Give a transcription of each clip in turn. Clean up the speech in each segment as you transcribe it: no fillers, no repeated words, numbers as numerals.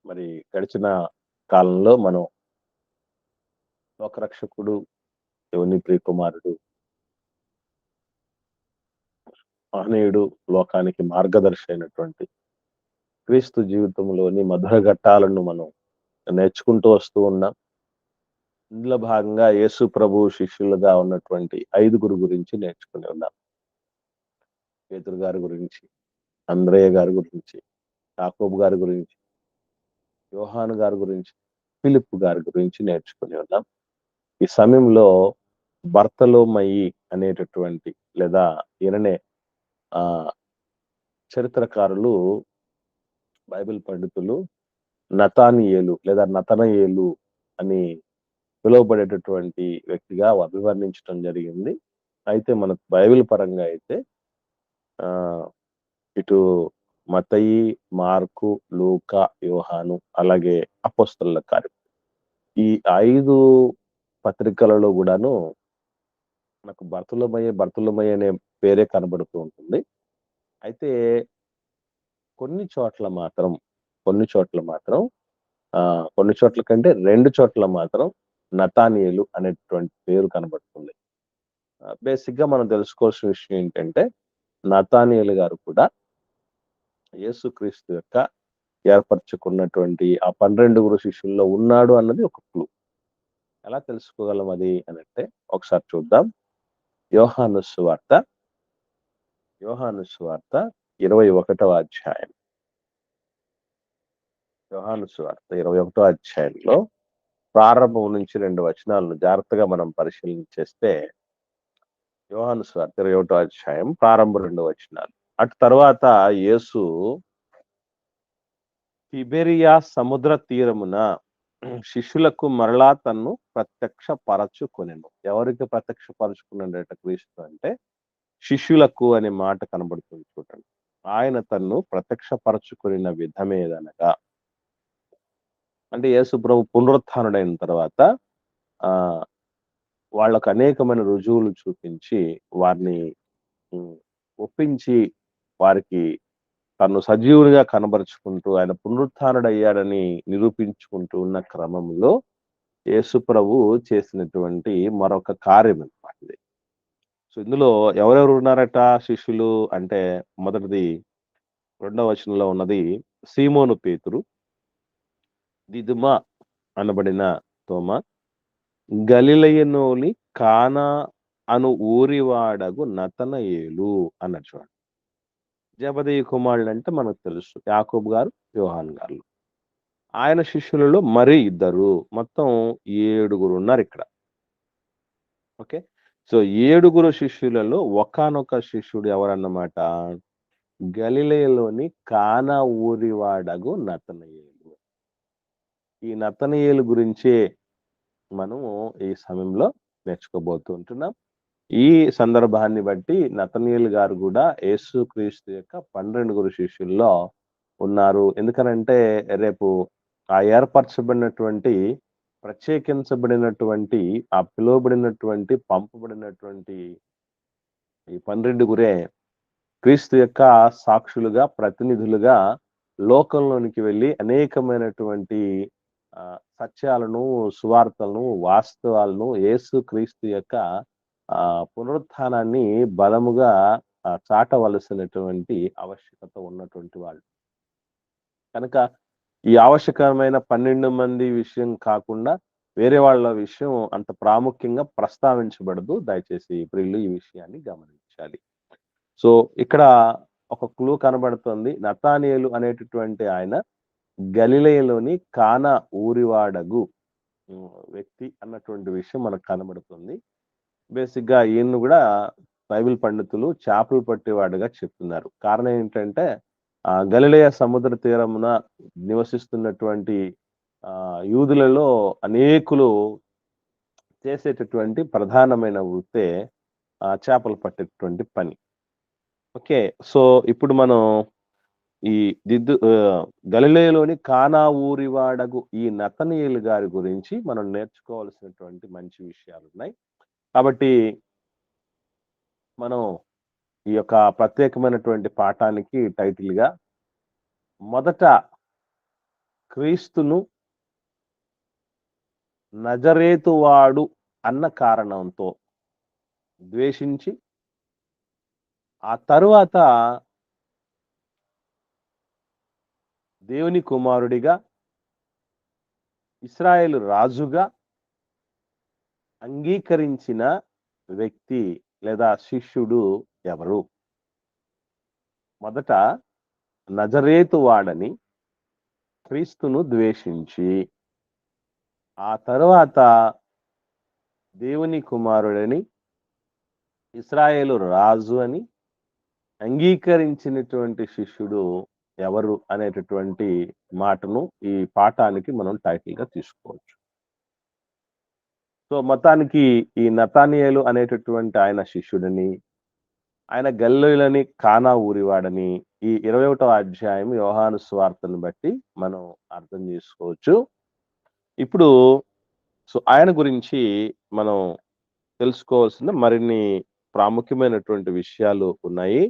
మరి గడిచిన కాలంలో మనం లోకరక్షకుడు, దేవుని ప్రియకుమారుడు, మహనీయుడు, లోకానికి మార్గదర్శి అయినటువంటి క్రీస్తు జీవితంలోని మధుర ఘట్టాలను మనం నేర్చుకుంటూ వస్తూ ఉన్నాం. ఇందులో భాగంగా యేసు ప్రభు శిష్యులుగా ఉన్నటువంటి 5గురు గురించి నేర్చుకుని ఉన్నాం. పేతురు గారి గురించి, అంద్రయ్య గారి గురించి, యాకోబు గారి గురించి, యోహాను గారి గురించి, ఫిలిప్పు గారి గురించి నేర్చుకుని ఉన్నాం. ఈ సమయంలో బర్తలోమయి అనేటటువంటి లేదా ఈయననే ఆ చరిత్రకారులు, బైబిల్ పండితులు నతానియేలు లేదా నతనయేలు అని పిలువబడేటటువంటి వ్యక్తిగా అభివర్ణించడం జరిగింది. అయితే మనకు బైబిల్ పరంగా అయితే ఆహ్, ఇటు మత్తయి, మార్కు, లూకా, యోహాను అలాగే అపోస్తలుల కార్యం. ఈ 5 పత్రికలలో గూడాను మనకు బర్తులమయి అనే పేరే కనబడుతూ ఉంటుంది. అయితే కొన్ని చోట్ల మాత్రం, కొన్ని చోట్ల మాత్రం కొన్ని చోట్ల కంటే 2 చోట్ల మాత్రం నతానియేలు అనేటువంటి పేరు కనబడుతుంది. బేసిక్‌గా మనం తెలుసుకోవాల్సిన విషయం ఏంటంటే, నతానియేలు గారు కూడా యేసుక్రీస్తు యొక్క ఏర్పరచుకున్నటువంటి ఆ 12 శిష్యుల్లో ఉన్నాడు అన్నది ఒక క్లూ. ఎలా తెలుసుకోగలం అది అనంటే, ఒకసారి చూద్దాం. యోహాను సువార్త, యోహాను సువార్త 21వ అధ్యాయం. యోహాను సువార్త 21వ అధ్యాయంలో ప్రారంభం నుంచి 2 వచనాలను జాగ్రత్తగా మనం పరిశీలన చేస్తే, యోహాను సువార్త 21వ అధ్యాయం ప్రారంభం 2 వచనాలు. అటు తరువాత యేసు తిబెరియా సముద్ర తీరమున శిష్యులకు మరలా తన్ను ప్రత్యక్షపరచుకొనెను. ఎవరికి ప్రత్యక్షపరచుకున్నాడట క్రీస్తు అంటే, శిష్యులకు అనే మాట కనబడుతుంది చూడండి. ఆయన తన్ను ప్రత్యక్షపరచుకొనిన విధమేదనగా, అంటే యేసు ప్రభు పునరుత్థానుడైన తర్వాత ఆహ్, వాళ్ళకు అనేకమైన రుజువులు చూపించి, వారిని హ్మ్, ఒప్పించి, వారికి తను సజీవునిగా కనబరుచుకుంటూ, ఆయన పునరుత్థానుడయ్యాడని నిరూపించుకుంటూ ఉన్న క్రమంలో, యేసు ప్రభు చేసినటువంటి మరొక కార్యమనమాట ఇది. సో, ఇందులో ఎవరెవరు ఉన్నారట శిష్యులు అంటే, మొదటిది 2వ వచనంలో ఉన్నది సీమోను పేతురు, దిదుమ అనబడిన తోమా, గలిలయలోని కానా అను ఊరివాడగు నతనయేలు అన్నాడు చూడండి. జెబెదయి కుమారులంటే మనకు తెలుసు. యాకోబు గారు, యోహాను గారు. ఆయన శిష్యులలో మరి ఇద్దరు. మొత్తం 7గురు ఉన్నారిక్కడ. ఓకే. సో, 7గురు శిష్యులలో ఒకానొక శిష్యుడు ఎవరన్నమాట? గలిలయలోని కానా ఊరివాడగు నతనయేలు. ఈ నతనయేలు గురించే మనము ఈ సమయంలో నేర్చుకోబోతూ ఉంటున్నాం. ఈ సందర్భాన్ని బట్టి నతనయేలు గారు గూడా యేసుక్రీస్తు యొక్క 12 శిష్యుల్లో ఉన్నారు. ఎందుకనంటే రేపు ఆ ఏర్పరచబడినటువంటి, ప్రత్యేకించబడినటువంటి, ఆ పిలువబడినటువంటి, పంపబడినటువంటి ఈ 12 క్రీస్తు యొక్క సాక్షులుగా, ప్రతినిధులుగా లోకంలోనికి వెళ్లి అనేకమైనటువంటి సత్యాలను, సువార్తలను, వాస్తవాలను, యేసుక్రీస్తు యొక్క పునరుత్థానాన్ని బలముగా చాటవలసినటువంటి ఆవశ్యకత ఉన్నటువంటి వాళ్ళు. కనుక ఈ ఆవశ్యకమైన 12 మంది విషయం కాకుండా వేరే వాళ్ళ విషయం అంత ప్రాముఖ్యంగా ప్రస్తావించబడదు. దయచేసి ప్రియులు ఈ విషయాన్ని గమనించాలి. సో, ఇక్కడ ఒక క్లూ కనబడుతుంది. నతానియేలు అనేటటువంటి ఆయన గలిలయలోని కానా ఊరివాడగు వ్యక్తి అన్నటువంటి విషయం మనకు కనబడుతుంది. బేసిక్‌గా ఈయన్ని గూడా బైబిల్ పండితులు చేపలు పట్టేవాడుగా చెప్తున్నారు. కారణం ఏంటంటే గలిలయ సముద్ర తీరమున నివసిస్తున్నటువంటి యూదులలో అనేకులు చేసేటటువంటి ప్రధానమైన వృత్తే చేపలు పట్టేటువంటి పని. ఓకే. సో, ఇప్పుడు మనం ఈ గలిలయలోని కానా ఊరివాడగు ఈ నతనయేలు గారి గురించి మనం నేర్చుకోవాల్సినటువంటి మంచి విషయాలున్నాయి. కాబట్టి మనం ఈ యొక్క ప్రత్యేకమైనటువంటి పాఠానికి టైటిల్‌గా మొదట క్రీస్తును నజరేతువాడు అన్న కారణంతో ద్వేషించి, ఆ తరువాత దేవుని కుమారుడిగా, ఇశ్రాయేలు రాజుగా అంగీకరించిన వ్యక్తి లేదా శిష్యుడు ఎవరు? మొదట నజరేతు వాడని క్రీస్తును ద్వేషించి, ఆ తరువాత దేవుని కుమారుడని, ఇశ్రాయేలు రాజు అని అంగీకరించినటువంటి శిష్యుడు ఎవరు అనేటటువంటి మాటను ఈ పాఠానికి మనం టైటిల్ గా తీసుకోవచ్చు. సో మొత్తానికి ఈ నతానియేలు అనేటటువంటి ఆయన శిష్యుడని, ఆయన గలిలయలోని కానా ఊరివాడని ఈ 21వ అధ్యాయం యోహాను సువార్తను బట్టి మనం అర్థం చేసుకోవచ్చు. ఇప్పుడు ఆయన గురించి మనం తెలుసుకోవాల్సిన మరిన్ని ప్రాముఖ్యమైనటువంటి విషయాలు ఉన్నాయి.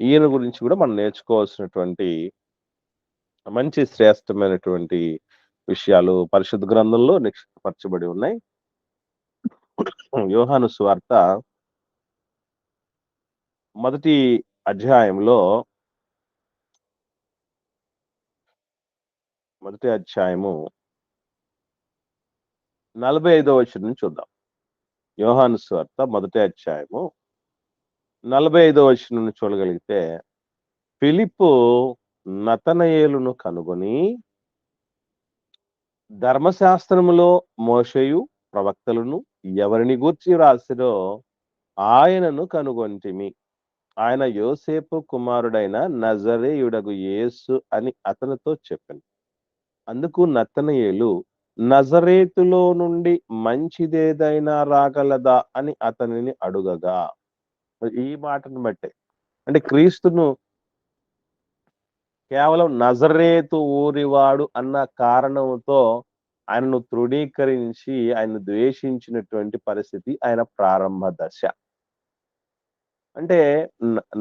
ఈయన గురించి కూడా మనం నేర్చుకోవాల్సినటువంటి మంచి శ్రేష్టమైనటువంటి విషయాలు పరిశుద్ధ గ్రంథంలో నిక్షిప్తపరచబడి ఉన్నాయి. యోహాను సువార్త మొదటి అధ్యాయంలో మొదటి అధ్యాయము 45వ వచనం నుంచి చూద్దాం. యోహాను సువార్త మొదటి అధ్యాయము 45వ వచనం నుంచి చూడగలిగితే, ఫిలిప్పు నతనయేలును కనుగొని, ధర్మశాస్త్రములో మోషేయు ప్రవక్తలను ఎవరిని గూర్చి రాసిరో ఆయనను కనుగొంటిమి. ఆయన యోసేపు కుమారుడైన నజరేయుడగు యేసు అని అతనితో చెప్పాను. అందుకు నతనయేలు, నజరేతులో నుండి మంచిదేదైనా రాగలదా అని అతనిని అడుగగా, ఈ మాటను బట్టే అంటే క్రీస్తును కేవలం నజరేతు ఊరివాడు అన్న కారణంతో ఆయనను తృణీకరించి ఆయన ద్వేషించినటువంటి పరిస్థితి ఆయన ప్రారంభ దశ. అంటే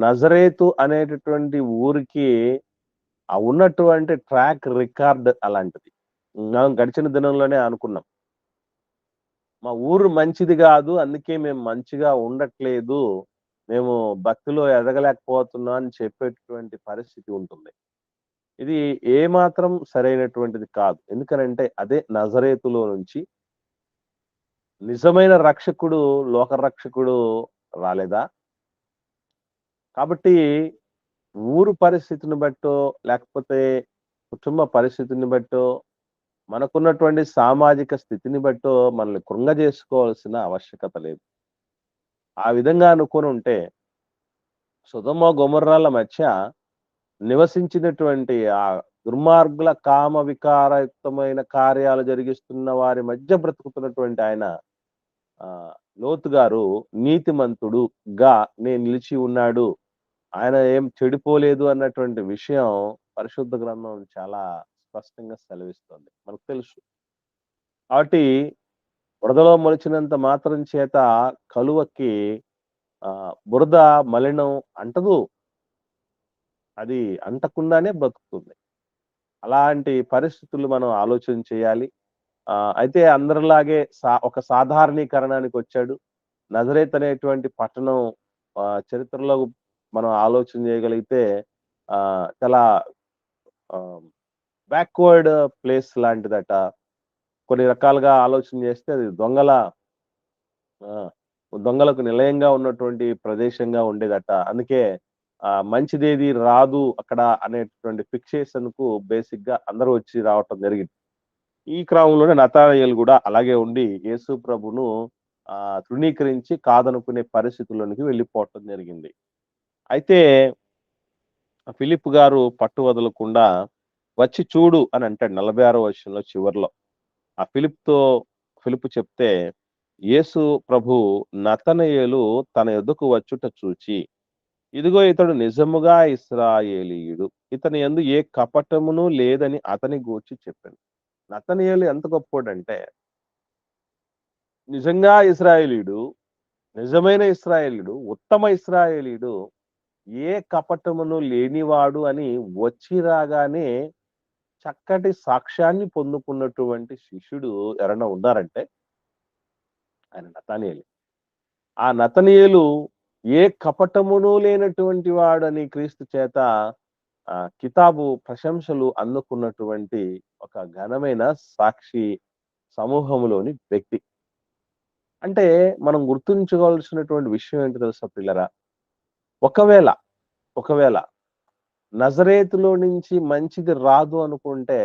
నజరేతు అనేటటువంటి ఊరికి ఉన్నటువంటి ట్రాక్ రికార్డ్ అలాంటిది. మనం గడిచిన దినంలోనే అనుకున్నాం, మా ఊరు మంచిది కాదు, అందుకే మేము మంచిగా ఉండట్లేదు, మేము భక్తిలో ఎదగలేకపోతున్నాం అని చెప్పేటటువంటి పరిస్థితి ఉంటుంది. ఇది ఏమాత్రం సరైనటువంటిది కాదు. ఎందుకనంటే అదే నజరేతులో నుంచి నిజమైన రక్షకుడు, లోక రక్షకుడు రాలేదా? కాబట్టి ఊరు పరిస్థితిని బట్టో, లేకపోతే కుటుంబ పరిస్థితిని బట్టో, మనకున్నటువంటి సామాజిక స్థితిని బట్టో మనల్ని కృంగజేసుకోవాల్సిన ఆవశ్యకత లేదు. ఆ విధంగా అనుకొని ఉంటే సొదొమ గొమొర్రాల మధ్య నివసించినటువంటి ఆ దుర్మార్గుల కామ వికారయుక్తమైన కార్యాలు జరిగిస్తున్న వారి మధ్య బ్రతుకుతున్నటువంటి ఆయన లోతు గారు నీతిమంతుడుగా నేను నిలిచి ఉన్నాడు, ఆయన ఏం చెడిపోలేదు అన్నటువంటి విషయం పరిశుద్ధ గ్రంథం చాలా స్పష్టంగా సెలవిస్తుంది, మనకు తెలుసు. కాబట్టి బురదలో మొలిచినంత మాత్రం చేత కలువకి బురద మలినం అంటదు, అది అంటకుండానే బ్రతుకుతుంది. అలాంటి పరిస్థితులు మనం ఆలోచన చేయాలి. అయితే అందరిలాగే ఒక సాధారణీకరణానికి వచ్చాడు. నజరేత్ అనేటువంటి పట్టణం చరిత్రలో మనం ఆలోచన చేయగలిగితే చాలా బ్యాక్వర్డ్ ప్లేస్ లాంటిదట. కొన్ని రకాలుగా ఆలోచన చేస్తే అది దొంగలకు నిలయంగా ఉన్నటువంటి ప్రదేశంగా ఉండేదట. అందుకే మంచిదేది రాదు అక్కడ అనేటువంటి ఫిక్సేషన్ కు బేసిక్ గా అందరూ వచ్చి రావటం జరిగింది. ఈ క్రమంలోనే నతానయేలు కూడా అలాగే ఉండి యేసు ప్రభును తృణీకరించి కాదనుకునే పరిస్థితుల్లోనికి వెళ్ళిపోవటం జరిగింది. అయితే ఫిలిప్ గారు పట్టు వదలకుండా వచ్చి చూడు అని అంటాడు 46వ వచనంలో చివర్లో. ఆ ఫిలిప్ చెప్తే, యేసు ప్రభు నతనయేలు తన యొద్దకు వచ్చుట చూచి, ఇదిగో ఇతడు నిజముగా ఇశ్రాయేలీయుడు, ఇతని యందు ఏ కపటమును లేదని అతని గూర్చి చెప్పాను. నతనయేలు ఎంత గొప్పోడంటే నిజంగా ఇశ్రాయేలీయుడు, నిజమైన ఇశ్రాయేలీయుడు, ఉత్తమ ఇశ్రాయేలీయుడు, ఏ కపటమును లేనివాడు అని వచ్చి రాగానే చక్కటి సాక్ష్యాన్ని పొందుకున్నటువంటి శిష్యుడు ఎవరైనా ఉన్నారంటే ఆయన నతనయేలు. ఆ నతనయేలు ఏ కపటమును లేనటువంటి వాడని క్రీస్తు చేత కితాబు ప్రశంసలు అందుకున్నటువంటి ఒక ఘనమైన సాక్షి సమూహంలోని వ్యక్తి. అంటే మనం గుర్తుంచుకోవాల్సినటువంటి విషయం ఏంటో తెలుసా పిల్లరా? ఒకవేళ, ఒకవేళ నజరేతులో నుంచి మంచిది రాదు అనుకుంటే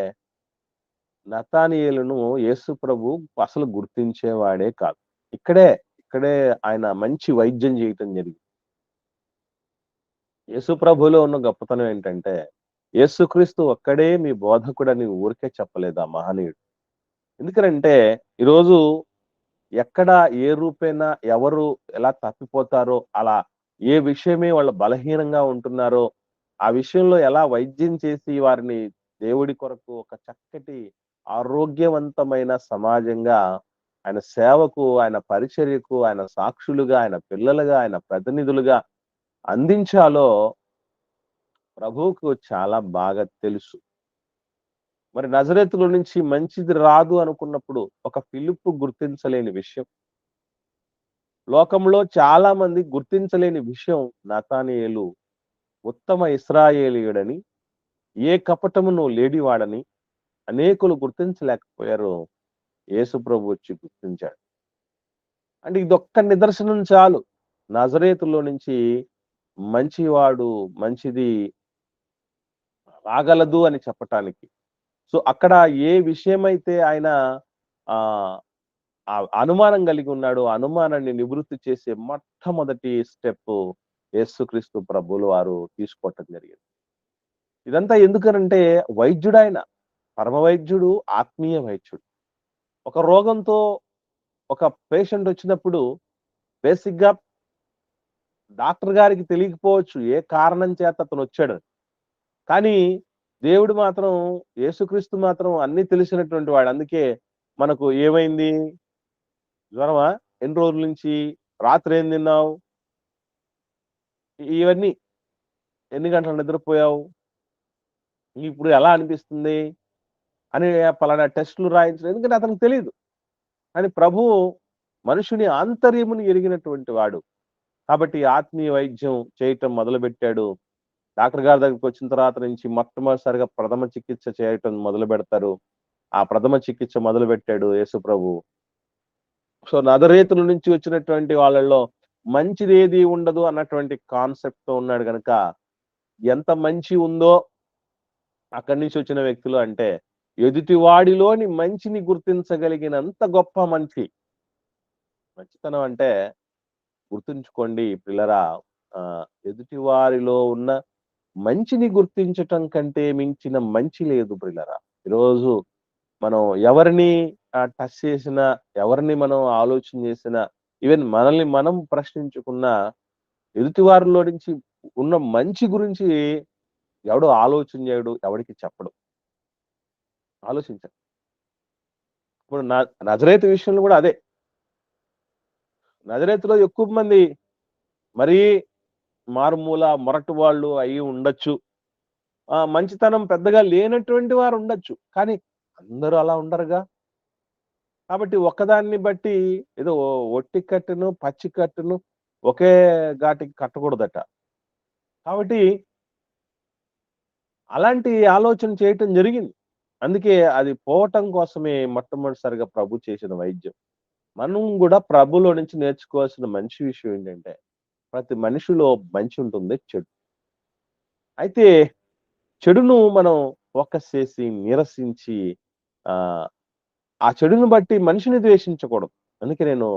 నతానీయేలును యేసు ప్రభు అసలు గుర్తించేవాడే కాదు. ఇక్కడే, ఇక్కడే ఆయన మంచి వైద్యం చేయటం జరిగింది. యేసు ప్రభులో ఉన్న గొప్పతనం ఏంటంటే, యేసుక్రీస్తు ఒక్కడే మీ బోధకుడని ఊరికే చెప్పలేదు ఆ మహనీయుడు. ఎందుకనంటే, ఈరోజు ఎక్కడ ఏ రూపేణా ఎవరు ఎలా తప్పిపోతారో, అలా ఏ విషయమే వాళ్ళు బలహీనంగా ఉంటున్నారో, ఆ విషయంలో ఎలా వైద్యం చేసి వారిని దేవుడి కొరకు ఒక చక్కటి ఆరోగ్యవంతమైన సమాజంగా ఆయన సేవకు, ఆయన పరిచర్యకు, ఆయన సాక్షులుగా, ఆయన పిల్లలుగా, ఆయన ప్రతినిధులుగా అందించాలో ప్రభువుకు చాలా బాగా తెలుసు. మరి నజరేతులో నుంచి మంచిది రాదు అనుకున్నప్పుడు ఒక ఫిలిప్పు గుర్తించలేని విషయం, లోకంలో చాలా మంది గుర్తించలేని విషయం నతానయేలు ఉత్తమ ఇశ్రాయేలీయుడని, ఏ కపటమును లేనివాడని అనేకులు గుర్తించలేకపోయారు. యేసు ప్రభు వచ్చి గుర్తించాడు. అంటే ఇదొక్క నిదర్శనం చాలు. నజరేతులో నుంచి మంచివాడు, మంచిది రాగలదు అని చెప్పటానికి. సో, అక్కడ ఏ విషయమైతే ఆయన ఆహ్, ఆ అనుమానం కలిగి ఉన్నాడో, ఆ అనుమానాన్ని నివృత్తి చేసే మొట్టమొదటి స్టెప్పు యేసుక్రీస్తు ప్రభువులు వారు తీసుకోవటం జరిగింది. ఇదంతా ఎందుకనంటే వైద్యుడాయన. పరమ వైద్యుడు, ఆత్మీయ వైద్యుడు. ఒక రోగంతో ఒక పేషెంట్ వచ్చినప్పుడు బేసిక్‌గా డాక్టర్ గారికి తెలియకపోవచ్చు ఏ కారణం చేత అతనొచ్చాడని. కానీ దేవుడు మాత్రం యేసుక్రీస్తు మాత్రం అన్నీ తెలిసినటువంటి వాడు. అందుకే మనకు ఏమైంది? జ్వరమా? ఎన్ని రోజుల నుంచి? రాత్రి ఏం తిన్నావు? ఇవన్నీ. ఎన్ని గంటలు నిద్రపోయావు? ఇప్పుడు ఎలా అనిపిస్తుంది? అని పలానా టెస్ట్‌లు రాయించడం. ఎందుకంటే అతనికి తెలీదు. కానీ ప్రభువు మనుషుని ఆంతర్యమును ఎరిగినటువంటి వాడు. కాబట్టి ఆత్మీయ వైద్యం చేయటం మొదలుపెట్టాడు. డాక్టర్ గారి దగ్గరికొచ్చిన తర్వాత నుంచి మొట్టమొదటిసారిగా ప్రథమ చికిత్స చేయటం మొదలుపెడతారు. ఆ ప్రథమ చికిత్స మొదలుపెట్టాడు యేసు ప్రభువు. సో, నజరేతుల నుంచి వచ్చినటువంటి వాళ్ళలో మంచిదేది ఉండదు అన్నటువంటి కాన్సెప్ట్‌తో ఉన్నాడు గనక, ఎంత మంచి ఉందో అక్కడి నుంచి వచ్చిన వ్యక్తులు అంటే, ఎదుటివాడిలోని మంచిని గుర్తించగలిగినంత గొప్ప మనిషి. మంచితనం అంటే గుర్తుంచుకోండి పిల్లరా, ఎదుటివారిలో ఉన్న మంచిని గుర్తించటం కంటే మించిన మంచి లేదు పిల్లరా. ఈరోజు మనం ఎవరిని టచ్ చేసినా, ఎవరిని మనం ఆలోచన చేసినా, ఈవెన్ మనల్ని మనం ప్రశ్నించుకున్నా, ఎదుటి వారిలో నుంచి ఉన్న మంచి గురించి ఎవడు ఆలోచన చేయడు, ఎవడికి చెప్పడు. ఆలోచించండి. ఇప్పుడు నజరేతు విషయంలో కూడా అదే. నజరేతులో ఎక్కువ మంది మరీ మారుమూల మొరటు వాళ్ళు అయ్యి ఉండొచ్చు. మంచితనం పెద్దగా లేనటువంటి వారు ఉండొచ్చు. కానీ అందరూ అలా ఉండరుగా. కాబట్టి ఒక్కదాన్ని బట్టి ఏదో ఒట్టి కట్టెను, పచ్చి కట్టెను ఒకే ఘాటికి కట్టకూడదట. కాబట్టి అలాంటి ఆలోచన చేయటం జరిగింది. అందుకే అది పోవటం కోసమే మొట్టమొదటిసారిగా ప్రభు చేసిన వైద్యం. మనం గూడా ప్రభులో నుంచి నేర్చుకోవాల్సిన మంచి విషయం ఏంటంటే, ప్రతి మనిషిలో మంచి ఉంటుంది, చెడు. అయితే చెడును మనం ఫోకస్ చేసి, నిరసించి ఆహ్, ఆ చెడుని బట్టి మనిషిని ద్వేషించకూడదు. అందుకే నేను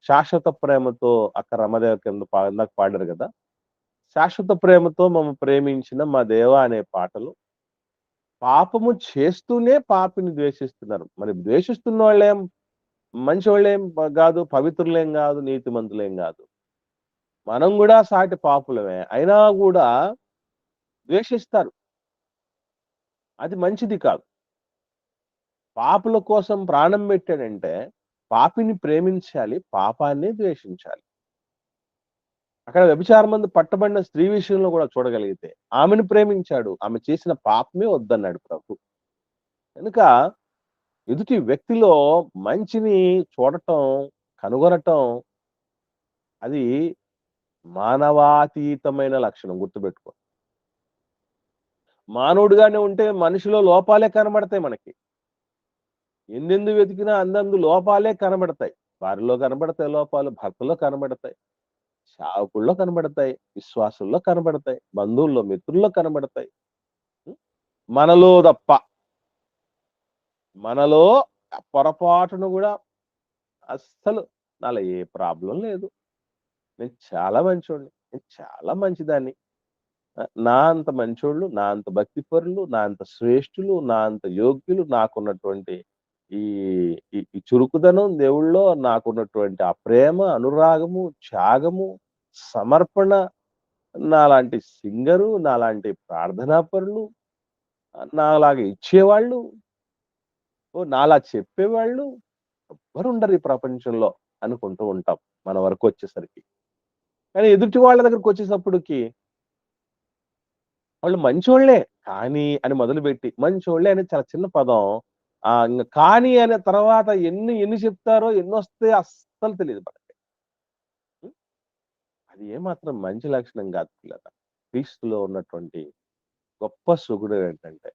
శాశ్వత ప్రేమతో అక్క రమాదేవి కింద ఇందాక పాడారు గదా! శాశ్వత ప్రేమతో మమ్ము ప్రేమించిన మా దేవా అనే పాటలు పాపము చేస్తూనే పాపిని ద్వేషిస్తున్నారు. మరి ద్వేషిస్తున్నోళ్ళేం మంచోళ్ళేం గాదు, పవిత్రులేం గాదు, నీతిమంతులేం గాదు. మనం గూడా సాటి పాపులమే. అయినా గూడా ద్వేషిస్తారు. అది మంచిది కాదు. పాపుల కోసం ప్రాణం పెట్టాడంటే, పాపిని ప్రేమించాలి, పాపాన్ని ద్వేషించాలి. అక్కడ వ్యభిచారమందు పట్టబడిన స్త్రీ విషయంలో గూడా చూడగలిగితే, ఆమెను ప్రేమించాడు. ఆమె చేసిన పాపమే వద్దన్నాడు ప్రభు. కనుక ఎదుటి వ్యక్తిలో మంచిని చూడటం, కనుగొనటం అది మానవాతీతమైన లక్షణం గుర్తుపెట్టుకో. మానవుడిగానే ఉంటే మనిషిలో లోపాలే కనబడతాయి మనకి. ఎందెందు వెతికినా అందందు లోపాలే కనబడతాయి. వారిలో కనబడతాయి లోపాలు, భర్తలో కనబడతాయి, సేవకుల్లో కనబడతాయి, విశ్వాసుల్లో కనబడతాయి, బంధువుల్లో, మిత్రుల్లో కనబడతాయి. హ్మ్. మనలో తప్ప, మనలో పొరపాటును గూడా అస్సలు నాలో ఏ ప్రాబ్లమ్ లేదు. నేను చాలా మంచోడిని. నేను చాలా మంచిదాన్ని. నా అంత మంచోళ్ళు, నా అంత భక్తిపరులు, నా అంత శ్రేష్ఠులు, నా అంత యోగ్యులు, నాకున్నటువంటి ఈ ఈ చురుకుదనం దేవుళ్ళో నాకున్నటువంటి ఆ ప్రేమ, అనురాగము, త్యాగము, సమర్పణ, నాలాంటి సింగరు, నాలాంటి ప్రార్థనాపరులు, నాలాగా ఇచ్చేవాళ్ళు, నాలా చెప్పేవాళ్ళు ఎవ్వరుండరు ఈ ప్రపంచంలో అనుకుంటూ ఉంటాం మన వరకొచ్చేసరికి. కానీ ఎదుటి వాళ్ళ దగ్గరకొచ్చేసప్పటికి వాళ్ళు మంచోళ్ళే. కానీ అని మొదలుపెట్టి మంచోళ్ళే అనేది చాలా చిన్న పదం. ఇంగ కానీ అనే తర్వాత ఎన్ని చెప్తారో, ఎన్నొస్తాయో అస్సలు తెలీదు మనకి. హ్మ్. అది ఏమాత్రం మంచి లక్షణం కాదు పిల్లరా. క్రీస్తులో ఉన్నటువంటి గొప్ప సుగుణం ఏంటంటే,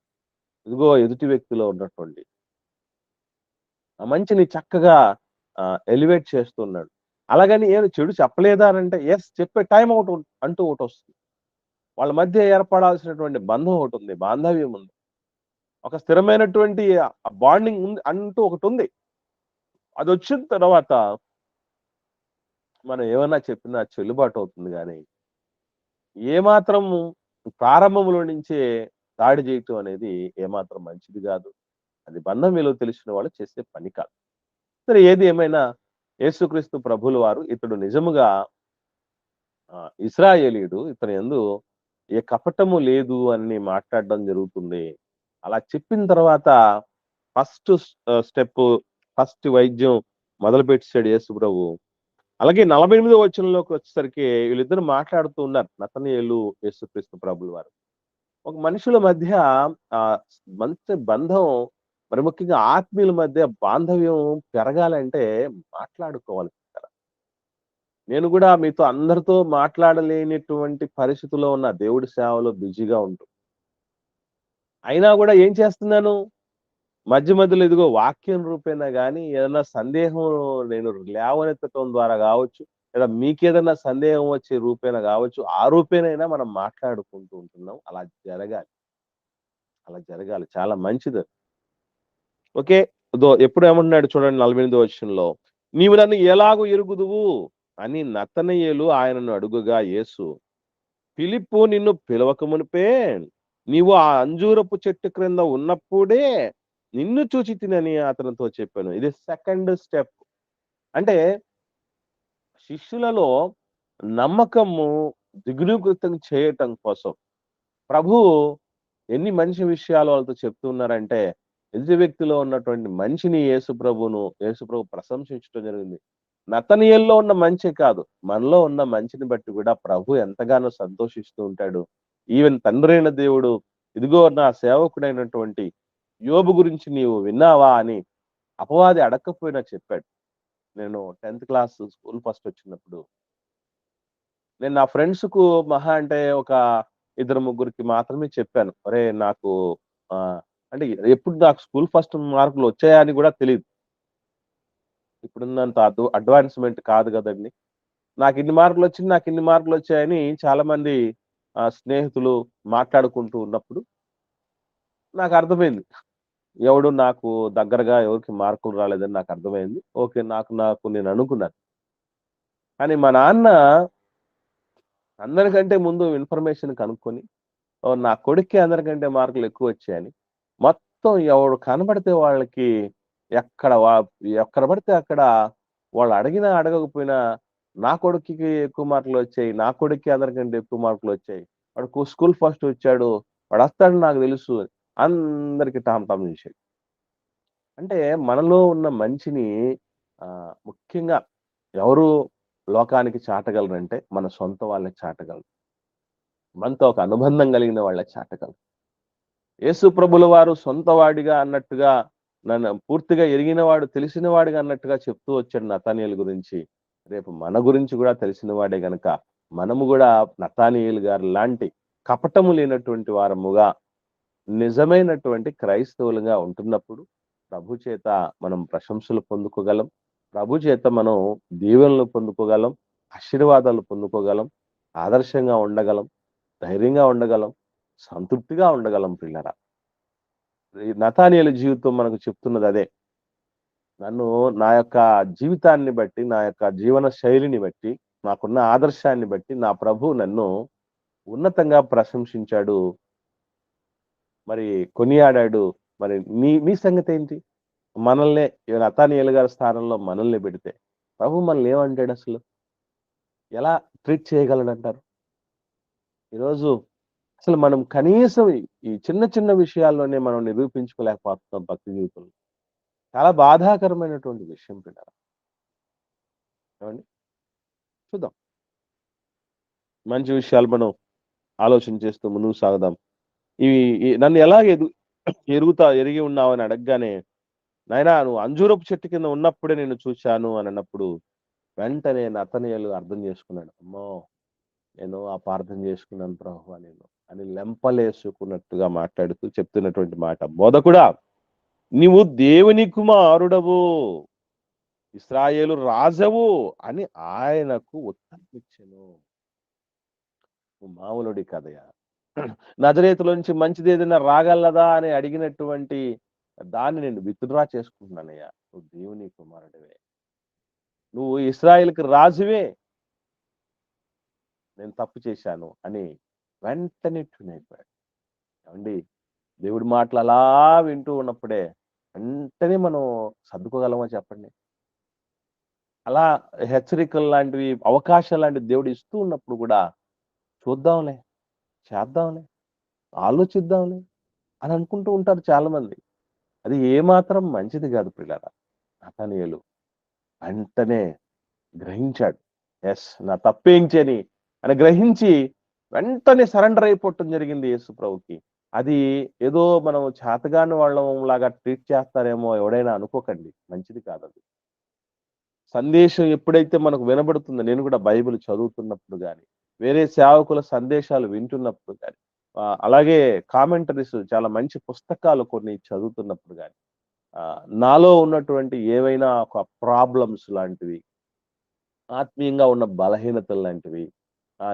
ఇదిగో ఎదుటి వ్యక్తిలో ఉన్నటువంటి ఆ మంచిని చక్కగా ఎలివేట్ చేస్తున్నాడు. అలాగని ఏమి చెడు చెప్పలేదా అనంటే, యెస్ చెప్పే టైం అంటూ ఒకటొస్తుంది. వాళ్ళ మధ్య ఏర్పడాల్సినటువంటి బంధం ఒకటుంది. బాంధవ్యం ఉంది. ఒక స్థిరమైనటువంటి బాండింగ్ ఉంది అంటూ ఒకటుంది. అదొచ్చిన తర్వాత మనం ఏమన్నా చెప్పినా చెల్లుబాటు అవుతుంది గానీ, ఏమాత్రం ప్రారంభంలో నుంచే దాడి చేయటం అనేది ఏమాత్రం మంచిది గాదు. అది బంధం విలువ తెలిసిన వాళ్ళు చేసే పని కాదు. సరే ఏది ఏమైనా యేసుక్రీస్తు ప్రభువుల వారు ఇతడు నిజముగా ఇశ్రాయేలీయుడు. ఇతని యందు ఏ కపటము లేదు అని మాట్లాడడం జరుగుతుంది. అలా చెప్పిన తర్వాత ఫస్ట్ స్టెప్పు, ఫస్ట్ వైద్యం మొదలుపెట్టేసాడు యేసు ప్రభు. అలాగే 48వ వచనంలోకి వచ్చేసరికి వీళ్ళిద్దరు మాట్లాడుతూ ఉన్నారు. నతనయేలు, యేసుక్రీస్తు ప్రభుల వారు. ఒక మనుషుల మధ్య మంచి బంధం, మరి ముఖ్యంగా ఆత్మీయుల మధ్య బాంధవ్యం పెరగాలంటే మాట్లాడుకోవాలి. నేను గూడా మీతో అందరితో మాట్లాడలేనటువంటి పరిస్థితిలో ఉన్న దేవుడి సేవలో బిజీగా ఉంటూ. అయినా గూడా ఏం చేస్తున్నాను? మధ్యలో ఇదిగో వాక్యం రూపేణా గాని, ఏదన్నా సందేహం నేను లేవనెత్తటం ద్వారా గావచ్చు, లేదా మీకేదన్నా సందేహం వచ్చే రూపేణా గావచ్చు, ఆ రూపేణైనా మనం మాట్లాడుకుంటూ ఉంటున్నాం. అలా జరగాలి. అలా జరగాలి. చాలా మంచిది. ఓకే. ఎప్పుడు ఏమంటున్నాడు చూడండి 48వ వచనంలో. "నీవు నన్ను ఎలాగు ఎరుగుదువు" అని నతనయేలు ఆయనను అడుగగా యేసు, "ఫిలిప్పు నిన్ను పిలవక మునుపే నీవు ఆ అంజూరపు చెట్టు క్రింద ఉన్నప్పుడే నిన్ను చూచి తినని అతనితో చెప్పాను." ఇది సెకండ్ స్టెప్. అంటే శిష్యులలో నమ్మకము దిగులుకృతం చేయటం కోసం ప్రభువు ఎన్ని మంచి విషయాలు వాళ్ళతో చెప్తూ ఉన్నారంటే, ఎదుటి వ్యక్తిలో ఉన్నటువంటి మంచిని యేసుప్రభు ప్రశంసించడం జరిగింది. నతనయేలులో ఉన్న మంచే కాదు, మనలో ఉన్న మంచిని బట్టి కూడా ప్రభు ఎంతగానో సంతోషిస్తూ ఉంటాడు. ఈవెన్ తండ్రైన దేవుడు, ఇదిగో నా సేవకుడైనటువంటి యోబు గురించి నీవు విన్నావా అని అపవాది అడక్కపోయినా చెప్పాడు. నేను 10థ్ క్లాస్ స్కూల్ ఫస్ట్ వచ్చినప్పుడు నేను నా ఫ్రెండ్స్‌కు మహా అంటే ఒక ఇద్దరు, ముగ్గురికి మాత్రమే చెప్పాను. "ఒరేయ్! నాకు అంటే ఎప్పుడు నాకు స్కూల్ ఫస్ట్ మార్కులు వచ్చాయా అని గూడా తెలీదు. ఇప్పుడున్నంత అడ్వాన్స్‌మెంట్ కాదు గదండీ. నాకిన్ని మార్కులొచ్చాయని చాలామంది స్నేహితులు మాట్లాడుకుంటూ ఉన్నప్పుడు నాకర్థమైంది. నాకు దగ్గరగా ఎవరికీ మార్కులు రాలేదని నాకర్థమైంది. ఓకే. నాకు నేను అనుకున్నాను. కానీ మా నాన్న అందరికంటే ముందు ఇన్ఫర్మేషన్ కనుక్కొని, ఓహ్! నా కొడుక్కి అందరికంటే మార్కులెక్కువొచ్చాయని, మొత్తం ఎవడు కనబడితే వాళ్ళకి ఎక్కడ వా ఎక్కడ పడితే అక్కడ వాళ్ళు అడిగినా, అడగకపోయినా నా కొడుక్కి ఎక్కువ మార్కులొచ్చాయి. నా కొడుక్కి అందరికంటే ఎక్కువ మార్కులొచ్చాయి. వాడు స్కూల్ ఫస్ట్ వచ్చాడు. వాడొస్తాడని నాకు తెలుసు. అందరికి టామ్ టామ్ చేశాడు. అంటే మనలో ఉన్న మంచిని ముఖ్యంగా ఎవరు లోకానికి చాటగలరంటే మన సొంత వాళ్ళకి చాటగలరు. మనతో ఒక అనుబంధం కలిగిన వాళ్ళకి చాటగలరు. యేసు ప్రభుల వారు సొంతవాడిగా అన్నట్టుగా, నన్ను పూర్తిగా ఎరిగినవాడు, తెలిసినవాడిగా అన్నట్టుగా చెప్తూ వచ్చాడు నతానీయేలు గురించి. రేపు మన గురించి కూడా తెలిసిన వాడే గనక, మనము గూడా నతానీయేలు గారు లాంటి కపటము లేనటువంటి వారముగా, నిజమైనటువంటి క్రైస్తవులుగా ఉంటున్నప్పుడు, ప్రభు చేత మనం ప్రశంసలు పొందుకోగలం. ప్రభు చేత మనం దీవెనలు పొందుకోగలం. ఆశీర్వాదాలు పొందుకోగలం. ఆదర్శంగా ఉండగలం. ధైర్యంగా ఉండగలం. సంతృప్తిగా ఉండగలం ప్రియులారా. ఈ నతానీయేలు జీవితం మనకు చెప్తున్నదదే. నన్ను నా యొక్క జీవితాన్ని బట్టి, నా యొక్క జీవన శైలిని బట్టి, నాకున్న ఆదర్శాన్ని బట్టి నా ప్రభువు నన్ను ఉన్నతంగా ప్రశంసించాడు. మరి కొనియాడాడు. మరి నీ నీ సంగతేంటి? మనల్నే నతానీయేలు గారి స్థానంలో మనల్ని పెడితే, ప్రభువు మనల్ని ఏమంటాడసలు? ఎలా ట్రీట్ చేయగలడంటారు? ఈరోజు అసలు మనం కనీసం ఈ చిన్న చిన్న విషయాల్లోనే మనం నిరూపించుకోలేకపోతున్నాం భక్తి జీవితంలో. చాలా బాధాకరమైనటువంటి విషయం పిల్లరా. ఏవండీ? చూద్దాం. మంచి విషయాలు మనం ఆలోచన చేస్తూ ముందుకు సాగుదాం. ఇవి నన్ను ఎలా ఎరిగి ఉన్నావని అడగగానే, నాయనా నువ్వు అంజూరపు చెట్టు కింద ఉన్నప్పుడే నిన్ను చూశాను అని అన్నప్పుడు, వెంటనే నతనయేలు అర్థం చేసుకున్నాడు. అమ్మో! నేను అపార్థం చేసుకున్నాను ప్రభువా నేను అని లెంపలేసుకున్నట్టుగా మాట్లాడుతూ చెప్తున్నటువంటి మాట. బోధకుడా! నీవు దేవుని కుమారుడవు, ఇశ్రాయేలు రాజవు అని ఆయనకు ఉత్తరమిచ్చెను. నువ్వు మామూలుడి కాదయ్యా. నజరేతులో నుంచి మంచిదేదైనా రాగలదా అని అడిగినటువంటి దాన్ని నేను విత్‌డ్రా చేసుకుంటున్నానయ్యా. నువ్వు దేవుని కుమారుడివే. నువ్వు ఇశ్రాయేలుకి రాజువే. నేను తప్పు చేశాను అని వెంటనే ట్యూనయిపోయాడు. ఏవండీ? దేవుడి మాటలు అలా వింటూ ఉన్నప్పుడే వెంటనే మనం సర్దుకోగలమా చెప్పండి? అలా హెచ్చరికలు లాంటివి, అవకాశాలు లాంటివి దేవుడు ఇస్తూ ఉన్నప్పుడు గూడా చూద్దాంలే, చేద్దాంలే, ఆలోచిద్దాంలే అని అనుకుంటూ ఉంటారు చాలామంది. అది ఏమాత్రం మంచిది గాదు ప్రియులారా. నతనయేలు వెంటనే గ్రహించాడు. యెస్. నా తప్పేంచని అని గ్రహించి వెంటనే సరెండర్ అయిపోవటం జరిగింది యేసు ప్రభుకి. అది ఏదో మనం చేతగాని వాళ్ళంలాగా ట్రీట్ చేస్తారేమో ఎవడైనా అనుకోకండి. మంచిది కాదది. సందేశం ఎప్పుడైతే మనకు వినబడుతుందో, నేను కూడా బైబిల్ చదువుతున్నప్పుడు గాని, వేరే సేవకుల సందేశాలు వింటున్నప్పుడు గాని, అలాగే కామెంటరీస్ చాలా మంచి పుస్తకాలు కొన్ని చదువుతున్నప్పుడు గాని, నాలో ఉన్నటువంటి ఏవైనా ఒక ప్రాబ్లమ్స్ లాంటివి, ఆత్మీయంగా ఉన్న బలహీనతలు లాంటివి,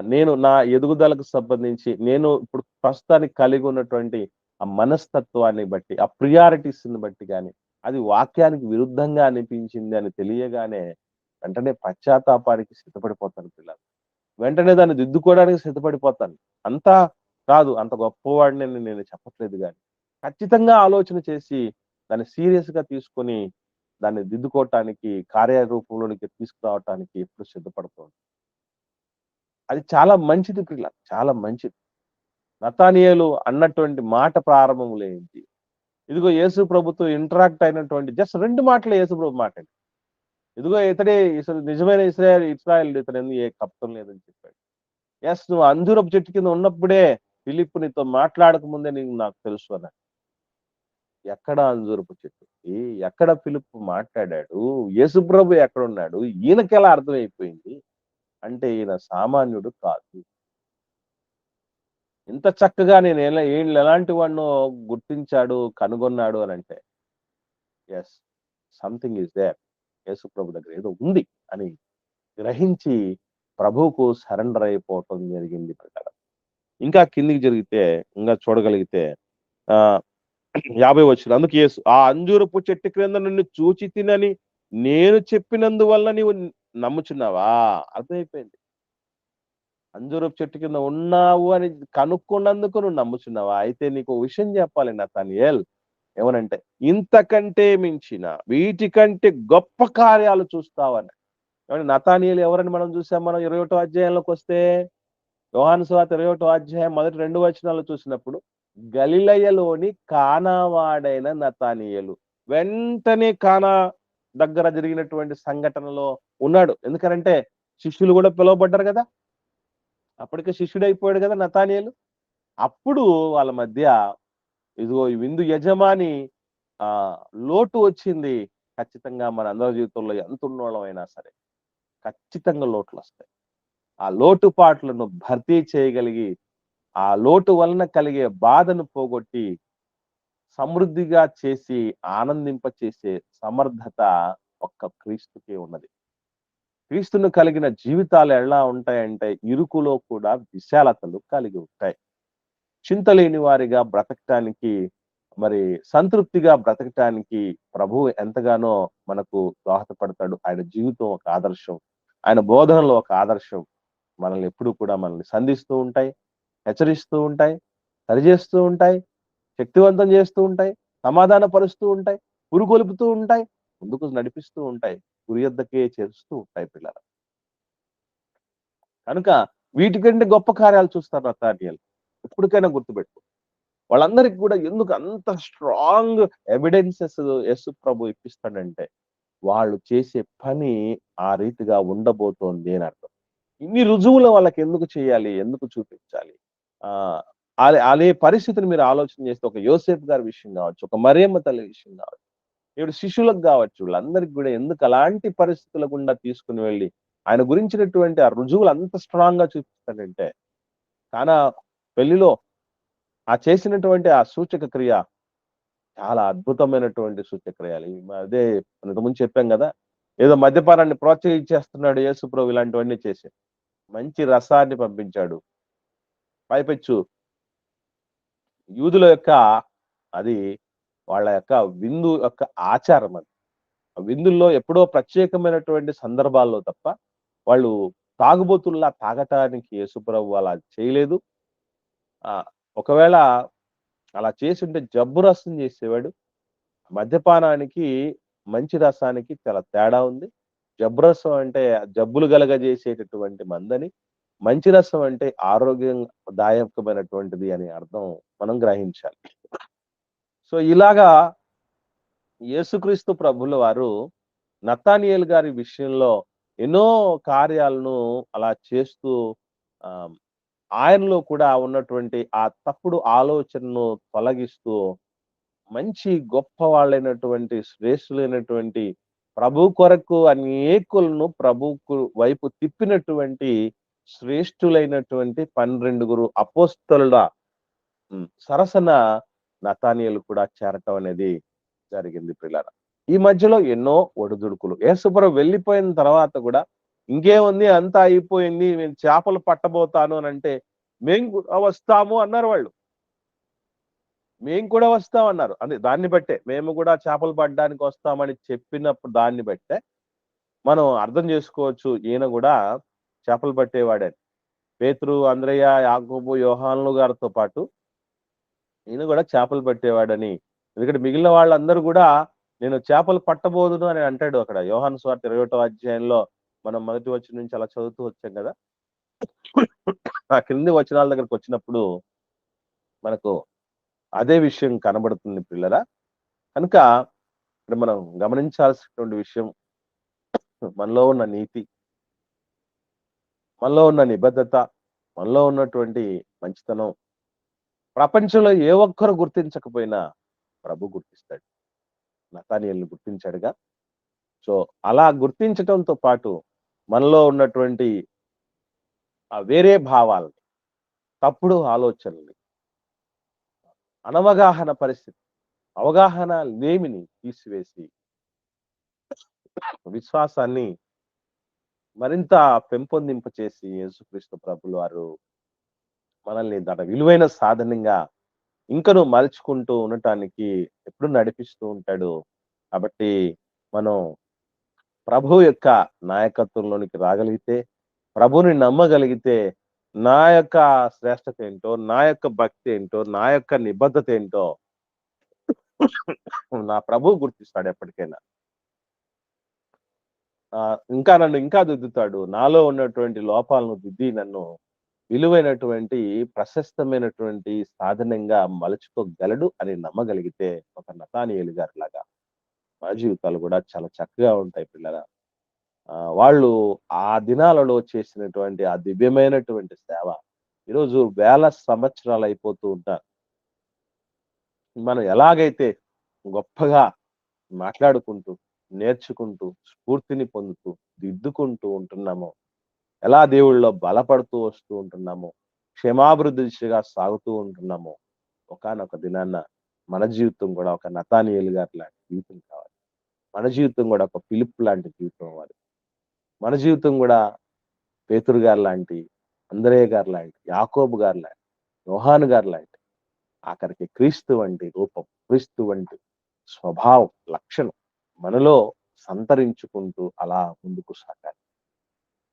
నేను నా ఎదుగుదలకు సంబంధించి నేను ఇప్పుడు ప్రస్తుతానికి కలిగి ఉన్నటువంటి ఆ మనస్తత్వాన్ని బట్టి, ఆ ప్రియారిటీస్‌ని బట్టి గాని, అది వాక్యానికి విరుద్ధంగా అనిపించింది అని తెలియగానే వెంటనే పశ్చాత్తాపానికి సిద్ధపడిపోతాను పిల్లలు. వెంటనే దాన్ని దిద్దుకోవడానికి సిద్ధపడిపోతాను. అంతా కాదు, అంత గొప్పవాడినని నేను చెప్పట్లేదు గాని, ఖచ్చితంగా ఆలోచన చేసి దాన్ని సీరియస్‌గా తీసుకొని దాన్ని దిద్దుకోవటానికి, కార్యరూపంలోనికి తీసుకురావటానికి ఎప్పుడు సిద్ధపడుతూ ఉంటాను. అది చాలా మంచిది ప్రియులారా. చాలా మంచిది. నతానీయేలు అన్నటువంటి మాట ప్రారంభంలో ఏంటి? ఇదిగో యేసు ప్రభుతో ఇంటరాక్ట్ అయినటువంటి జస్ట్ 2 మాటలే యేసు ప్రభు మాట్లాడాడు. ఇదిగో ఇతడే నిజమైన ఇశ్రాయేలుడు ఇతడెందు ఏ కపటం లేదని చెప్పాడు. యెస్. నువ్వు అంజూరపు చెట్టు కింద ఉన్నప్పుడే ఫిలిప్పు నీతో మాట్లాడక ముందే నాకు తెలుసు అన్నాడు. ఎక్కడ అంజూరపు చెట్టు? ఎక్కడ ఫిలిప్పు మాట్లాడాడు? యేసు ప్రభు ఎక్కడున్నాడు? ఈయనకెలా అర్థమైపోయింది? అంటే ఈయన సామాన్యుడు కాదు. ఇంత చక్కగా నేను ఎలాంటి వాడినో గుర్తించాడు, కనుగొన్నాడు అనంటే, yes. Something is there. Yesu ప్రభు దగ్గర ఏదో ఉంది అని గ్రహించి ప్రభువుకు సరెండర్ అయిపోవటం జరిగింది ప్రకారం. ఇంకా కిందికి జరిగితే, ఇంగా చూడగలిగితే ఆహ్, 50 వచనం. అందుకు యేసు, "ఆ అంజూరపు చెట్టు క్రింద నిన్ను చూచి తినని నేను చెప్పినందువల్ల నీవు నమ్ముచున్నావా?" అర్థమైపోయింది. అంజూరపు చెట్టు కింద ఉన్నావు అని కనుక్కున్నందుకు నువ్వు నమ్ముచున్నావా? అయితే నీకో విషయం చెప్పాలి నతనయేల్. ఏమనంటే, ఇంతకంటే మించిన వీటికంటే గొప్ప కార్యాలు చూస్తావని. ఏవండీ నతానీయేలు ఎవరని మనం చూసాం మనం 21 అధ్యాయంలోకొస్తే, యోహాను సువార్త 21 అధ్యాయం మొదటి 2 వచనాలు చూసినప్పుడు, గలిలయలోని కానా వాడైన నతానీయేలు. వెంటనే కానా దగ్గర జరిగినటువంటి సంఘటనలో ఉన్నాడు. ఎందుకనంటే శిష్యులు గూడా పిలువబడ్డారు గదా! అప్పటికే శిష్యుడైపోయాడు గదా నతానీయేలు. అప్పుడు వాళ్ళ మధ్య ఇదిగో ఈ విందు యజమాని ఆ లోటు వచ్చింది. ఖచ్చితంగా మన అందరి జీవితంలో ఎంత ఉన్నోళ్ళమైనా సరే ఖచ్చితంగా లోట్లొస్తాయి. ఆ లోటుపాట్లను భర్తీ చేయగలిగి, ఆ లోటు వలన కలిగే బాధను పోగొట్టి, సమృద్ధిగా చేసి, ఆనందింపచేసే సమర్థత ఒక్క క్రీస్తుకే ఉన్నది. క్రీస్తును కలిగిన జీవితాలు ఎలా ఉంటాయంటే, ఇరుకులో కూడా విశాలతలు కలిగి ఉంటాయి. చింతలేని వారిగా బ్రతకటానికి, మరి సంతృప్తిగా బ్రతకటానికి ప్రభువు ఎంతగానో మనకు దోహదపడతాడు. ఆయన జీవితం ఒక ఆదర్శం. ఆయన బోధనలు ఒక ఆదర్శం. మనల్ని ఎప్పుడూ కూడా మనల్ని సంధిస్తూ ఉంటాయి, హెచ్చరిస్తూ ఉంటాయి, సరిజేస్తూ ఉంటాయి, శక్తివంతం చేస్తూ ఉంటాయి, సమాధానపరుస్తూ ఉంటాయి, పురుగొల్పుతూ ఉంటాయి, ముందుకు నడిపిస్తూ ఉంటాయి. గురి యొద్దకే చేరుస్తూ ఉంటాయి పిల్లలు. కనుక వీటికంటే గొప్ప కార్యాలు చూస్తారు నతానియేలు. ఎప్పటికైనా గుర్తుపెట్టుకో. వాళ్ళందరికి కూడా ఎందుకు అంత స్ట్రాంగ్ ఎవిడెన్సెస్ యేసు ప్రభు ఇప్పిస్తాడంటే, వాళ్ళు చేసే పని ఆ రీతిగా ఉండబోతోంది అని అర్థం. ఇన్ని రుజువులు వాళ్ళకెందుకు చేయాలి? ఎందుకు చూపించాలి? ఆహ్, అదే పరిస్థితిని మీరు ఆలోచన చేస్తే ఒక యోసేపు గారి విషయం గావచ్చు, ఒక మరియమ్మ తల్లి విషయం గావచ్చు, ఇప్పుడు శిష్యులకు గావచ్చు, వీళ్ళందరికి గూడా ఎందుకు అలాంటి పరిస్థితుల గుండా తీసుకొని వెళ్లి, ఆయన గురించినటువంటి ఆ రుజువులు అంత స్ట్రాంగ్‌గా చూపిస్తాడంటే, కానా పెళ్లిలో చేసినటువంటి ఆ సూచక క్రియ చాలా అద్భుతమైనటువంటి సూచక్రియలు. అదే ఇంతకుముందు చెప్పాం గదా! ఏదో మద్యపానాన్ని ప్రోత్సహించేస్తున్నాడు యేసుప్రభు ఇలాంటివన్నీ చేసి. మంచి రసాన్ని పంపించాడు. పైపెచ్చు యూదుల యొక్క అది వాళ్ళ యొక్క విందు యొక్క ఆచారం అది. ఆ విందుల్లో ఎప్పుడో ప్రత్యేకమైనటువంటి సందర్భాల్లో తప్ప, వాళ్ళు తాగుబోతుల్లా తాగటానికి యేసుప్రభు అలా చేయలేదు. ఒకవేళ అలా చేసుంటే జబ్బు రసం చేసేవాడు. మద్యపానానికి, మంచి రసానికి చాలా తేడా ఉంది. జబ్బు రసం అంటే జబ్బులు కలగజేసేటటువంటి మందని, మంచి రసం అంటే ఆరోగ్యం దాయకమైనటువంటిది అని అర్థం మనం గ్రహించాలి. సో, ఇలాగా యేసుక్రీస్తు ప్రభుల వారు నతానియేలు గారి విషయంలో ఎన్నో కార్యాలను అలా చేస్తూ ఆహ్, ఆయనలో కూడా ఉన్నటువంటి ఆ తప్పుడు ఆలోచనను తొలగిస్తూ మంచి గొప్ప వాళ్ళైనటువంటి శ్రేష్ఠులైనటువంటి ప్రభు కొరకు అనేకులను ప్రభువుకు వైపు తిప్పినటువంటి శ్రేష్ఠులైనటువంటి 12 అపోస్తలుల సరసన నతానియేలు కూడా చేరటం అనేది జరిగింది ప్రియులారా. ఈ మధ్యలో ఎన్నో ఒడిదుడుకులు. యేసుప్రభు వెళ్ళిపోయిన తర్వాత కూడా ఇంకేముంది అంతా అయిపోయింది. నేను చేపలు పట్టబోతాను అనంటే, మేము కూడా వస్తాము అన్నారు వాళ్ళు. మేము కూడా వస్తామన్నారు. అంటే దాన్ని బట్టే. మేము గూడా చేపలు పట్టడానికి వస్తామని చెప్పినప్పుడు దాన్ని బట్టే, మనం అర్థం జేసుకోవచ్చు ఈయన గూడా చేపలు పట్టేవాడని. పేతురు, అంద్రెయ్య, యాకోబు, యోహానులు గారితో పాటు ఈయన గూడా చేపలు పట్టేవాడని. ఎందుకంటే మిగిలిన వాళ్ళందరూ గూడా నేను చేపలు పట్టబోదును అని అంటాడు అక్కడ. యోహాను సువార్త 21వ అధ్యాయంలో మనం మొదటి వచనం నుంచి అలా చదువుతూ వచ్చాం గదా! ఆ కింది వచనాల దగ్గరకొచ్చినప్పుడు మనకు అదే విషయం కనబడుతుంది పిల్లరా. కనుక ఇక్కడ మనం గమనించాల్సినటువంటి విషయం మనలో ఉన్న నీతి, మనలో ఉన్న నిబద్ధత, మనలో ఉన్నటువంటి మంచితనం ప్రపంచంలో ఏ ఒక్కరు గుర్తించకపోయినా ప్రభు గుర్తిస్తాడు. నతానియేలుని గుర్తించాడుగా. సో, అలా గుర్తించటంతో పాటు మనలో ఉన్నటువంటి వేరే భావాల్ని, తప్పుడు ఆలోచనల్ని, అనవగాహన పరిస్థితి, అవగాహన లేమిని తీసివేసి విశ్వాసాన్ని మరింత పెంపొందింపచేసి యేసుక్రీస్తు ప్రభుల వారు మనల్ని తన విలువైన సాధనంగా ఇంకను మలుచుకుంటూ ఉండటానికి ఎప్పుడు నడిపిస్తూ ఉంటాడు. కాబట్టి మనం ప్రభువు యొక్క నాయకత్వంలోనికి రాగలిగితే, ప్రభువుని నమ్మగలిగితే, నా యొక్క శ్రేష్టత ఏంటో, నా యొక్క భక్తి ఏంటో, నా యొక్క నిబద్ధత ఏంటో నా ప్రభువు గుర్తిస్తాడు ఎప్పటికైనా. ఇంకా నన్ను ఇంకా దిద్దుతాడు. నాలో ఉన్నటువంటి లోపాలను దిద్ది నన్ను విలువైనటువంటి, ప్రశస్తమైనటువంటి సాధనంగా మలుచుకోగలడు అని నమ్మగలిగితే ఒక నతానియేలు గారిలాగా మన జీవితాలు గూడా చాలా చక్కగా ఉంటాయి పిల్లరా. వాళ్ళు ఆ దినాలలో చేసినటువంటి ఆ దివ్యమైనటువంటి సేవ ఈరోజు వేల సంవత్సరాలయిపోతూ ఉంటా మనం ఎలాగైతే గొప్పగా మాట్లాడుకుంటూ, నేర్చుకుంటూ, స్ఫూర్తిని పొందుతూ, దిద్దుకుంటూ ఉంటున్నామో, ఎలా దేవుళ్ళో బలపడుతూ వస్తూ ఉంటున్నామో, క్షేమాభివృద్ధి దిశగా సాగుతూ ఉంటున్నామో, ఒకానొక దినాన మన జీవితం కూడా ఒక నతానీయేలు గారి లాంటి జీవితం కావాలి. మన జీవితం కూడా ఒక ఫిలిప్ లాంటి జీవితం అవ్వాలి. మన జీవితం కూడా పేతురు గారు లాంటి, అంద్రెయ గారు లాంటి, యాకోబు గారు లాంటి, యోహాను గారు లాంటి, ఆఖరికి క్రీస్తు వంటి రూపం, క్రీస్తు వంటి స్వభావం, లక్షణం మనలో సంతరించుకుంటూ అలా ముందుకు సాగాలి.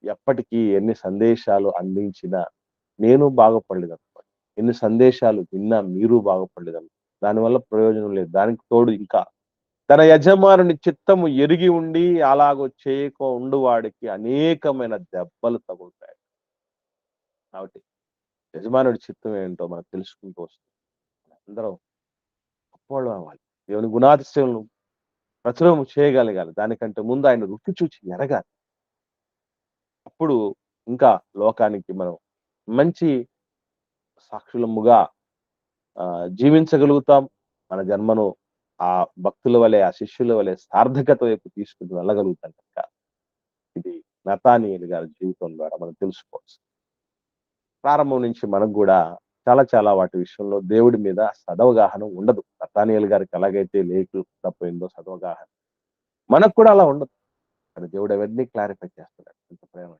ఎప్పటికీ ఎన్ని సందేశాలు అందించినా నేను బాగుపడలేదనుకోండి. ఎన్ని సందేశాలు విన్నా మీరు బాగుపడలేదను దానివల్ల ప్రయోజనం లేదు. దానికి తోడు ఇంకా తన యజమానుని చిత్తము ఎరిగి ఉండి అలాగో చేయక ఉండువాడికి అనేకమైన దెబ్బలు తగులుతాయి. కాబట్టి యజమానుడి చిత్తం ఏంటో మనం తెలుసుకుంటూ వస్తాం. అందరం గొప్పోళ్ళం అవ్వాలి. దేవుని గుణాతిశయములను ప్రచురం చేయగలగాలి. దానికంటే ముందు ఆయన రుచి చూచి ఎరగాలి. అప్పుడు ఇంకా లోకానికి మనం మంచి సాక్షులముగా జీవించగలుగుతాం. మన జన్మను ఆ భక్తుల వలె, ఆ శిష్యుల వలె సార్థకత వైపు తీసుకొని వెళ్ళగలుగుతాం కనుక, ఇది నతానీయేలు గారి జీవితం ద్వారా మనం తెలుసుకోవచ్చు. ప్రారంభం నుంచి మనకు గూడా చాలా చాలా వాటి విషయంలో దేవుడి మీద సదవగాహన ఉండదు. నతానీయేలు గారికి ఎలాగైతే లేకుండా పోయిందో సదవగాహన, మనకు కూడా అలా ఉండదు. కానీ దేవుడు అవన్నీ క్లారిఫై చేస్తున్నాడు. ఎంత ప్రేమ.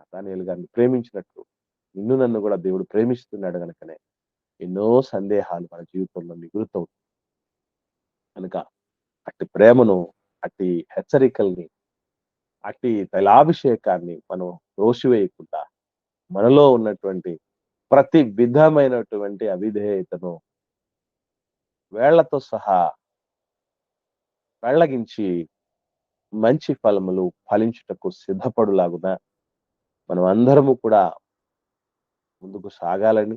నతానీయేలు గారిని ప్రేమించినట్టు నిన్ను నన్ను గూడా దేవుడు ప్రేమిస్తున్నాడు గనుకనే ఎన్నో సందేహాలు మన జీవితంలో మిగులుతూ కనుక అట్టి ప్రేమను, అట్టి హెచ్చరికల్ని, అట్టి తైలాభిషేకాన్ని మనం త్రోసివేయకుండా, మనలో ఉన్నటువంటి ప్రతి విధమైనటువంటి అవిధేయతను వేళ్ళతో సహా పెళ్లగించి మంచి ఫలములు ఫలించుటకు సిద్ధపడులాగున మనం అందరము కూడా ముందుకు సాగాలని,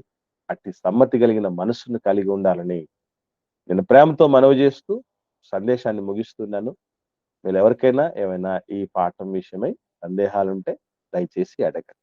అట్టి సమ్మతి కలిగిన మనస్సును కలిగి ఉండాలని నేను ప్రేమతో మనవి చేస్తూ సందేశాన్ని ముగిస్తున్నాను. మీరెవరికైనా ఏమైనా ఈ పాఠం విషయమై సందేహాలుంటే దయచేసి అడగండి.